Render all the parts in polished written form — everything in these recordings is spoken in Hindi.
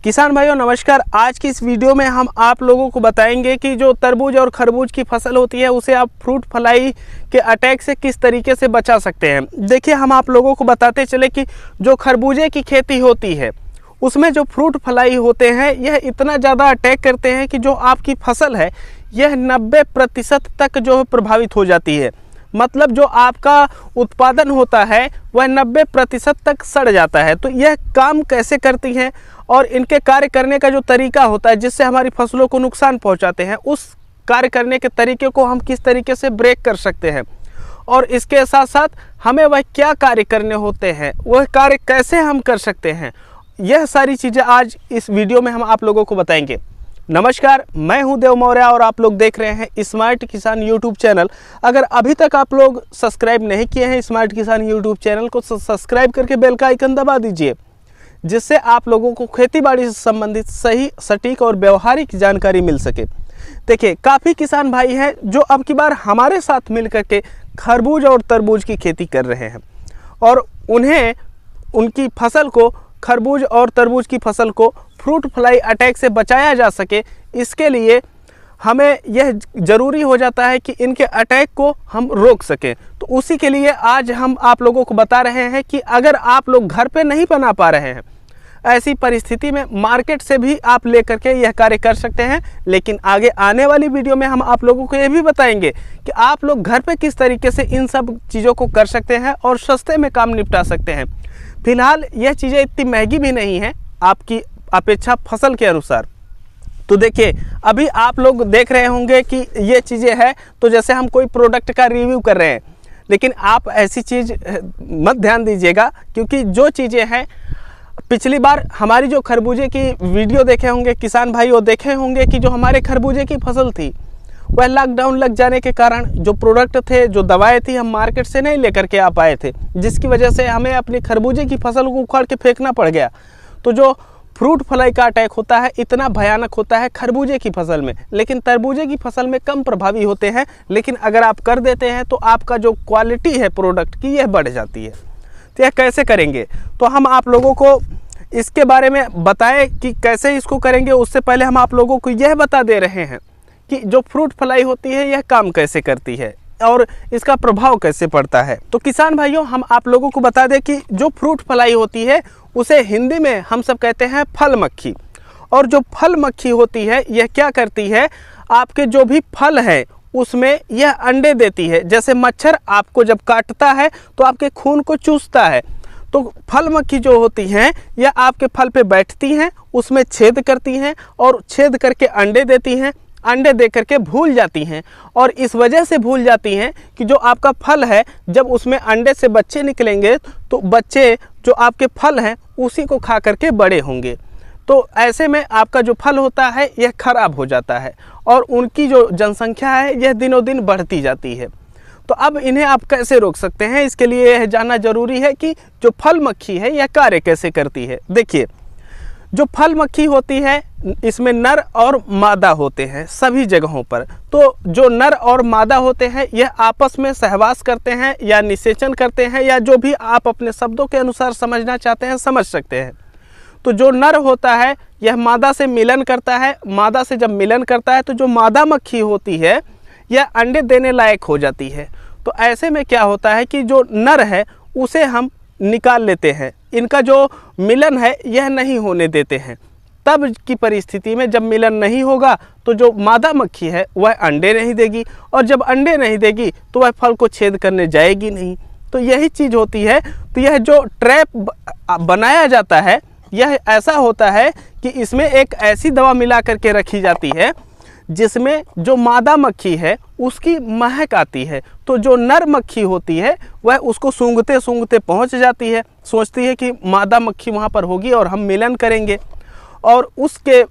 किसान भाइयों नमस्कार। आज की इस वीडियो में हम आप लोगों को बताएंगे कि जो तरबूज और खरबूज की फसल होती है उसे आप फ्रूट फ्लाई के अटैक से किस तरीके से बचा सकते हैं। देखिए, हम आप लोगों को बताते चले कि जो खरबूजे की खेती होती है उसमें जो फ्रूट फ्लाई होते हैं यह इतना ज़्यादा अटैक करते हैं कि जो आपकी फसल है यह 90% तक जो है प्रभावित हो जाती है। मतलब जो आपका उत्पादन होता है वह 90% तक सड़ जाता है। तो यह काम कैसे करती हैं और इनके कार्य करने का जो तरीका होता है जिससे हमारी फसलों को नुकसान पहुंचाते हैं, उस कार्य करने के तरीके को हम किस तरीके से ब्रेक कर सकते हैं और इसके साथ साथ हमें वह क्या कार्य करने होते हैं, वह कार्य कैसे हम कर सकते हैं, यह सारी चीज़ें आज इस वीडियो में हम आप लोगों को बताएंगे। नमस्कार, मैं हूं देव मौर्य और आप लोग देख रहे हैं स्मार्ट किसान यूट्यूब चैनल। अगर अभी तक आप लोग सब्सक्राइब नहीं किए हैं स्मार्ट किसान यूट्यूब चैनल को, सब्सक्राइब करके बेल का आइकन दबा दीजिए, जिससे आप लोगों को खेतीबाड़ी से संबंधित सही, सटीक और व्यवहारिक जानकारी मिल सके। देखिए, काफ़ी किसान भाई हैं जो अब की बार हमारे साथ मिल करके खरबूज और तरबूज की खेती कर रहे हैं और उन्हें उनकी फसल को, खरबूज और तरबूज की फसल को फ्रूट फ्लाई अटैक से बचाया जा सके, इसके लिए हमें यह ज़रूरी हो जाता है कि इनके अटैक को हम रोक सकें। तो उसी के लिए आज हम आप लोगों को बता रहे हैं कि अगर आप लोग घर पे नहीं बना पा रहे हैं, ऐसी परिस्थिति में मार्केट से भी आप लेकर के यह कार्य कर सकते हैं। लेकिन आगे आने वाली वीडियो में हम आप लोगों को यह भी बताएंगे कि आप लोग घर पे किस तरीके से इन सब चीज़ों को कर सकते हैं और सस्ते में काम निपटा सकते हैं। फिलहाल यह चीज़ें इतनी महंगी भी नहीं है आपकी अपेक्षा फसल के अनुसार। तो देखिए, अभी आप लोग देख रहे होंगे कि ये चीज़ें हैं तो जैसे हम कोई प्रोडक्ट का रिव्यू कर रहे हैं, लेकिन आप ऐसी चीज़ मत ध्यान दीजिएगा, क्योंकि जो चीज़ें हैं पिछली बार हमारी जो खरबूजे की वीडियो देखे होंगे किसान भाई, वो देखे होंगे कि जो हमारे खरबूजे की फसल थी वह लॉकडाउन लग जाने के कारण जो प्रोडक्ट थे, जो दवाएं थी, हम मार्केट से नहीं लेकर के आ पाए थे, जिसकी वजह से हमें अपनी खरबूजे की फसल को उखाड़ के फेंकना पड़ गया। तो जो फ्रूट फ्लाई का अटैक होता है इतना भयानक होता है खरबूजे की फसल में, लेकिन तरबूजे की फसल में कम प्रभावी होते हैं। लेकिन अगर आप कर देते हैं तो आपका जो क्वालिटी है प्रोडक्ट की यह बढ़ जाती है। तो यह कैसे करेंगे, तो हम आप लोगों को इसके बारे में बताएं कि कैसे इसको करेंगे। उससे पहले हम आप लोगों को यह बता दे रहे हैं कि जो फ्रूट फ्लाई होती है यह काम कैसे करती है और इसका प्रभाव कैसे पड़ता है। तो किसान भाइयों, हम आप लोगों को बता दें कि जो फ्रूट फ्लाई होती है उसे हिंदी में हम सब कहते हैं फल मक्खी। और जो फल मक्खी होती है यह क्या करती है, आपके जो भी फल है उसमें यह अंडे देती है। जैसे मच्छर आपको जब काटता है तो आपके खून को चूसता है, तो फल मक्खी जो होती हैं यह आपके फल पे बैठती हैं, उसमें छेद करती हैं और छेद करके अंडे देती हैं। अंडे दे करके भूल जाती हैं और इस वजह से भूल जाती हैं कि जो आपका फल है जब उसमें अंडे से बच्चे निकलेंगे तो बच्चे जो आपके फल हैं उसी को खा करके बड़े होंगे। तो ऐसे में आपका जो फल होता है यह खराब हो जाता है और उनकी जो जनसंख्या है यह दिनों दिन बढ़ती जाती है। तो अब इन्हें आप कैसे रोक सकते हैं, इसके लिए यह जानना जरूरी है कि जो फल मक्खी है यह कार्य कैसे करती है। देखिए, जो फल मक्खी होती है इसमें नर और मादा होते हैं सभी जगहों पर। तो जो नर और मादा होते हैं यह आपस में सहवास करते हैं या निषेचन करते हैं, या जो भी आप अपने शब्दों के अनुसार समझना चाहते हैं समझ सकते हैं। तो जो नर होता है यह मादा से मिलन करता है। मादा से जब मिलन करता है तो जो मादा मक्खी होती है यह अंडे देने लायक हो जाती है। तो ऐसे में क्या होता है कि जो नर है उसे हम निकाल लेते हैं, इनका जो मिलन है यह नहीं होने देते हैं। तब की परिस्थिति में जब मिलन नहीं होगा तो जो मादा मक्खी है वह अंडे नहीं देगी, और जब अंडे नहीं देगी तो वह फल को छेद करने जाएगी नहीं। तो यही चीज़ होती है। तो यह जो ट्रैप बनाया जाता है यह ऐसा होता है कि इसमें एक ऐसी दवा मिला करके रखी जाती है जिसमें जो मादा मक्खी है उसकी महक आती है। तो जो नर मक्खी होती है वह उसको सूंघते सूंघते पहुंच जाती है, सोचती है कि मादा मक्खी वहां पर होगी और हम मिलन करेंगे, और उसके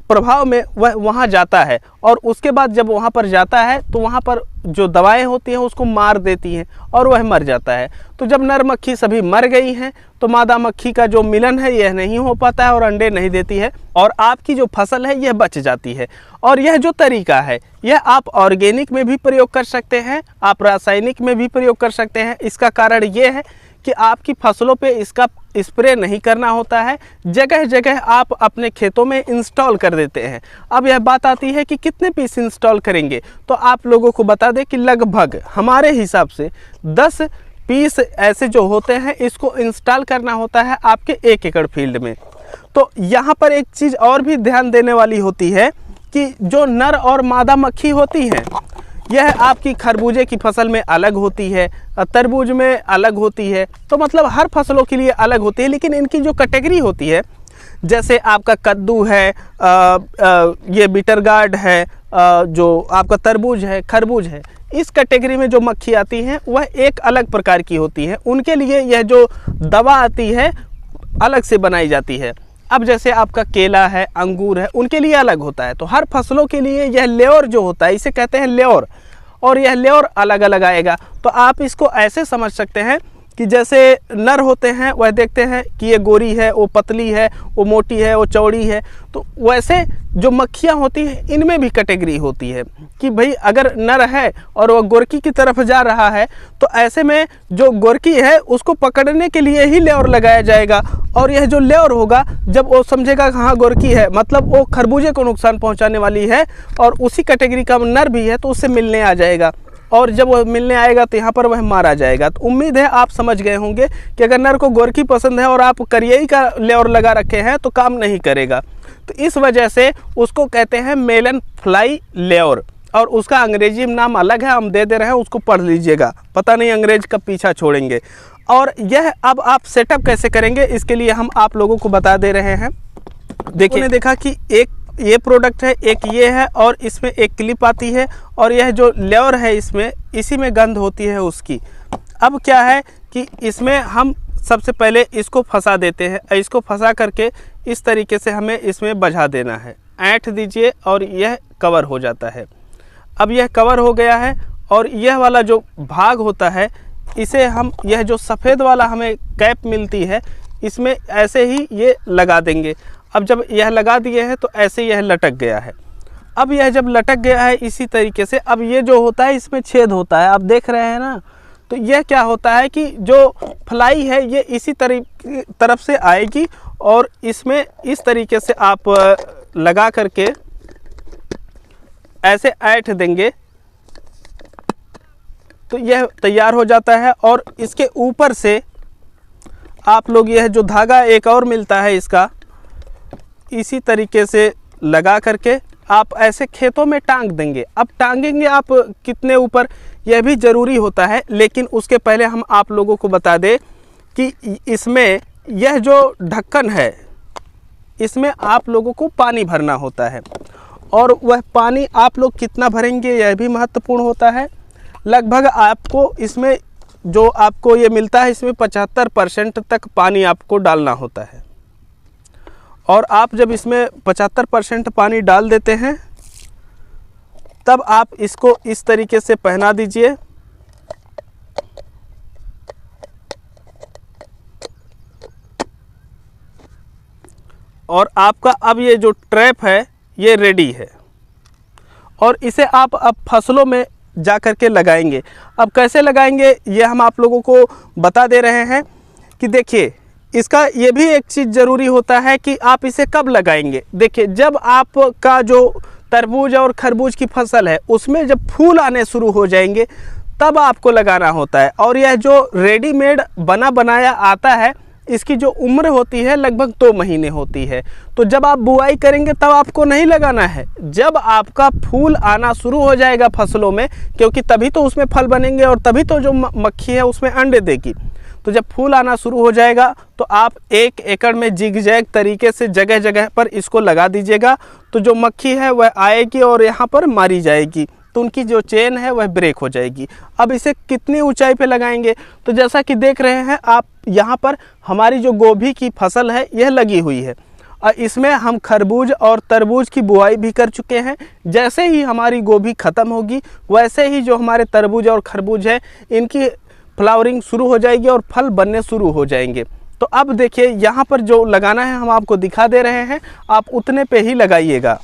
प्रभाव में वह वहाँ जाता है। और उसके बाद जब वहाँ पर जाता है तो वहाँ पर जो दवाएं होती हैं उसको मार देती हैं और वह मर जाता है। तो जब नर मक्खी सभी मर गई हैं तो मादा मक्खी का जो मिलन है यह नहीं हो पाता है और अंडे नहीं देती है, और आपकी जो फसल है यह बच जाती है। और यह जो तरीका है यह आप ऑर्गेनिक में भी प्रयोग कर सकते हैं, आप रासायनिक में भी प्रयोग कर सकते हैं। इसका कारण ये है कि आपकी फसलों पे इसका स्प्रे नहीं करना होता है, जगह जगह आप अपने खेतों में इंस्टॉल कर देते हैं। अब यह बात आती है कि कितने पीस इंस्टॉल करेंगे, तो आप लोगों को बता दें कि लगभग हमारे हिसाब से 10 पीस ऐसे जो होते हैं इसको इंस्टॉल करना होता है आपके 1 एकड़ फील्ड में। तो यहाँ पर एक चीज़ और भी ध्यान देने वाली होती है कि जो नर और मादा मक्खी होती हैं यह आपकी खरबूजे की फसल में अलग होती है, तरबूज में अलग होती है, तो मतलब हर फसलों के लिए अलग होती है। लेकिन इनकी जो कैटेगरी होती है, जैसे आपका कद्दू है, ये बिटर गार्ड है, जो आपका तरबूज है, खरबूज है, इस कैटेगरी में जो मक्खी आती हैं वह एक अलग प्रकार की होती है। उनके लिए यह जो दवा आती है अलग से बनाई जाती है। अब जैसे आपका केला है, अंगूर है, उनके लिए अलग होता है। तो हर फसलों के लिए यह लेयर जो होता है, इसे कहते हैं लेयर, और यह लेयर अलग अलग आएगा। तो आप इसको ऐसे समझ सकते हैं कि जैसे नर होते हैं वह देखते हैं कि ये गोरी है, वो पतली है, वो मोटी है, वो चौड़ी है, तो वैसे जो मक्खियाँ होती हैं इनमें भी कैटेगरी होती है कि भाई अगर नर है और वह गोरकी की तरफ जा रहा है तो ऐसे में जो गोरकी है उसको पकड़ने के लिए ही लेयर लगाया जाएगा। और यह जो लेयर होगा, जब वो समझेगा कि हाँ गोरकी है, मतलब वो खरबूजे को नुकसान पहुँचाने वाली है और उसी कैटेगरी का नर भी है, तो उससे मिलने आ जाएगा। और जब वह मिलने आएगा तो यहाँ पर वह मारा जाएगा। तो उम्मीद है आप समझ गए होंगे कि अगर नर को गोरकी पसंद है और आप करियई का लेयर लगा रखे हैं तो काम नहीं करेगा। तो इस वजह से उसको कहते हैं मेलन फ्लाई लेयर, और उसका अंग्रेजी नाम अलग है, हम दे रहे हैं, उसको पढ़ लीजिएगा, पता नहीं अंग्रेज कब पीछा छोड़ेंगे। और यह अब आप सेटअप कैसे करेंगे इसके लिए हम आप लोगों को बता दे रहे हैं। देखिए, मैंने देखा कि एक ये प्रोडक्ट है, एक ये है, और इसमें एक क्लिप आती है, और यह जो लेयर है इसमें इसी में गंध होती है उसकी। अब क्या है कि इसमें हम सबसे पहले इसको फंसा देते हैं, इसको फंसा करके इस तरीके से हमें इसमें बझा देना है, ऐंठ दीजिए और यह कवर हो जाता है। अब यह कवर हो गया है, और यह वाला जो भाग होता है इसे हम, यह जो सफ़ेद वाला हमें कैप मिलती है, इसमें ऐसे ही ये लगा देंगे। अब जब यह लगा दिए हैं तो ऐसे यह लटक गया है। अब यह जब लटक गया है इसी तरीके से, अब ये जो होता है इसमें छेद होता है, आप देख रहे हैं ना। तो यह क्या होता है कि जो फ्लाई है ये इसी तरफ से आएगी, और इसमें इस तरीके से आप लगा करके ऐसे ऐंठ देंगे तो यह तैयार हो जाता है। और इसके ऊपर से आप लोग यह जो धागा एक और मिलता है इसका, इसी तरीके से लगा करके आप ऐसे खेतों में टांग देंगे। अब टांगेंगे आप कितने ऊपर यह भी ज़रूरी होता है, लेकिन उसके पहले हम आप लोगों को बता दें कि इसमें यह जो ढक्कन है इसमें आप लोगों को पानी भरना होता है, और वह पानी आप लोग कितना भरेंगे यह भी महत्वपूर्ण होता है। लगभग आपको इसमें जो आपको ये मिलता है इसमें 75% तक पानी आपको डालना होता है। और आप जब इसमें 75% पानी डाल देते हैं तब आप इसको इस तरीके से पहना दीजिए, और आपका अब ये जो ट्रैप है ये रेडी है, और इसे आप अब फसलों में जा कर के लगाएंगे। अब कैसे लगाएंगे ये हम आप लोगों को बता दे रहे हैं कि देखिए, इसका ये भी एक चीज़ ज़रूरी होता है कि आप इसे कब लगाएंगे। देखिए, जब आपका जो तरबूज और खरबूज की फसल है उसमें जब फूल आने शुरू हो जाएंगे तब आपको लगाना होता है। और यह जो रेडीमेड बना बनाया आता है इसकी जो उम्र होती है लगभग 2 महीने होती है। तो जब आप बुआई करेंगे तब आपको नहीं लगाना है, जब आपका फूल आना शुरू हो जाएगा फसलों में, क्योंकि तभी तो उसमें फल बनेंगे और तभी तो जो मक्खी है उसमें अंडे देगी। तो जब फूल आना शुरू हो जाएगा तो आप 1 एकड़ में जिगजैग तरीके से जगह जगह पर इसको लगा दीजिएगा। तो जो मक्खी है वह आएगी और यहाँ पर मारी जाएगी, तो उनकी जो चेन है वह ब्रेक हो जाएगी। अब इसे कितनी ऊंचाई पे लगाएंगे, तो जैसा कि देख रहे हैं आप यहाँ पर हमारी जो गोभी की फसल है यह लगी हुई है, और इसमें हम खरबूज और तरबूज की बुआई भी कर चुके हैं। जैसे ही हमारी गोभी ख़त्म होगी वैसे ही जो हमारे तरबूज और खरबूज है इनकी फ्लावरिंग शुरू हो जाएगी और फल बनने शुरू हो जाएंगे। तो अब देखिए, यहाँ पर जो लगाना है हम आपको दिखा दे रहे हैं, आप उतने पे ही लगाइएगा।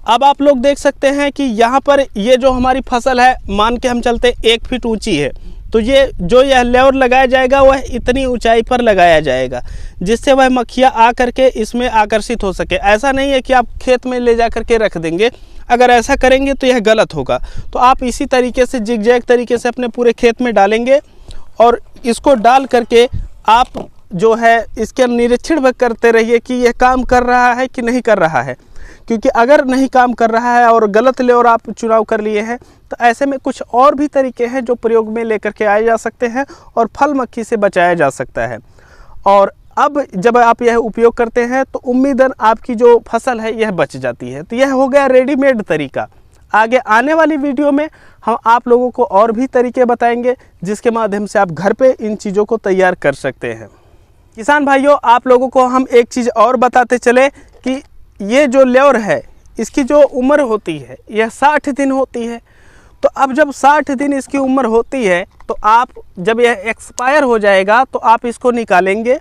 अब आप लोग देख सकते हैं कि यहाँ पर ये जो हमारी फसल है मान के हम चलते 1 फीट ऊंची है, तो ये जो यह लेयर लगाया जाएगा वह इतनी ऊंचाई पर लगाया जाएगा जिससे वह मक्खियाँ आ करके इसमें आकर्षित हो सके। ऐसा नहीं है कि आप खेत में ले जा करके रख देंगे, अगर ऐसा करेंगे तो यह गलत होगा। तो आप इसी तरीके से जिगजैग तरीके से अपने पूरे खेत में डालेंगे और इसको डाल करके आप जो है इसके निरीक्षण करते रहिए कि यह काम कर रहा है कि नहीं कर रहा है। क्योंकि अगर नहीं काम कर रहा है और गलत लेयर आप चुनाव कर लिए हैं तो ऐसे में कुछ और भी तरीके हैं जो प्रयोग में लेकर के आए जा सकते हैं और फल मक्खी से बचाया जा सकता है। और अब जब आप यह उपयोग करते हैं तो उम्मीदन आपकी जो फसल है यह बच जाती है। तो यह हो गया रेडीमेड तरीका। आगे आने वाली वीडियो में हम आप लोगों को और भी तरीके बताएंगे जिसके माध्यम से आप घर पे इन चीज़ों को तैयार कर सकते हैं। किसान भाइयों, आप लोगों को हम एक चीज़ और बताते चले कि ये जो लेयर है इसकी जो उम्र होती है यह 60 दिन होती है। तो अब जब 60 दिन इसकी उम्र होती है तो आप जब यह एक्सपायर हो जाएगा तो आप इसको निकालेंगे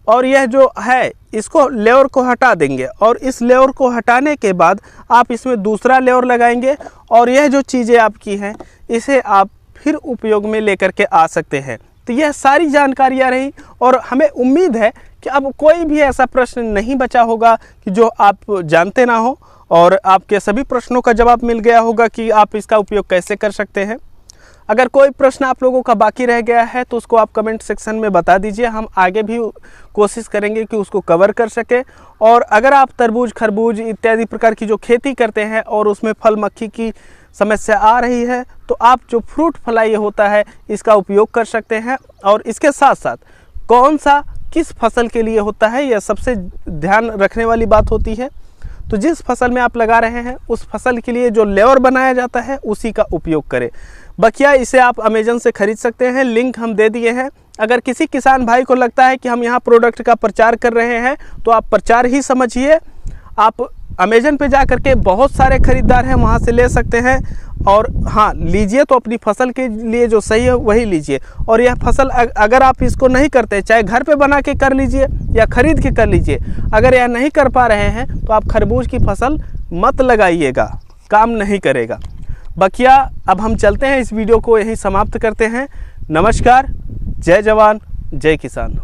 और यह जो है इसको लेयर को हटा देंगे और इस लेयर को हटाने के बाद आप इसमें दूसरा लेयर लगाएंगे और यह जो चीज़ें आपकी हैं इसे आप फिर उपयोग में लेकर के आ सकते हैं। तो यह सारी जानकारियाँ रही और हमें उम्मीद है कि अब कोई भी ऐसा प्रश्न नहीं बचा होगा कि जो आप जानते ना हो और आपके सभी प्रश्नों का जवाब मिल गया होगा कि आप इसका उपयोग कैसे कर सकते हैं। अगर कोई प्रश्न आप लोगों का बाकी रह गया है तो उसको आप कमेंट सेक्शन में बता दीजिए, हम आगे भी कोशिश करेंगे कि उसको कवर कर सके। और अगर आप तरबूज, खरबूज इत्यादि प्रकार की जो खेती करते हैं और उसमें फल मक्खी की समस्या आ रही है तो आप जो फ्रूट फ्लाई होता है इसका उपयोग कर सकते हैं। और इसके साथ साथ कौन सा किस फसल के लिए होता है यह सबसे ध्यान रखने वाली बात होती है। तो जिस फसल में आप लगा रहे हैं उस फसल के लिए जो लेयर बनाया जाता है उसी का उपयोग करें। बकिया इसे आप अमेज़न से ख़रीद सकते हैं, लिंक हम दे दिए हैं। अगर किसी किसान भाई को लगता है कि हम यहाँ प्रोडक्ट का प्रचार कर रहे हैं तो आप प्रचार ही समझिए। आप अमेज़न पे जा करके बहुत सारे ख़रीदार हैं वहाँ से ले सकते हैं। और हाँ, लीजिए तो अपनी फसल के लिए जो सही है वही लीजिए। और यह फसल अगर आप इसको नहीं करते, चाहे घर पे बना के कर लीजिए या ख़रीद के कर लीजिए, अगर यह नहीं कर पा रहे हैं तो आप खरबूज की फसल मत लगाइएगा, काम नहीं करेगा। बकिया अब हम चलते हैं, इस वीडियो को यहीं समाप्त करते हैं। नमस्कार, जय जवान, जय किसान।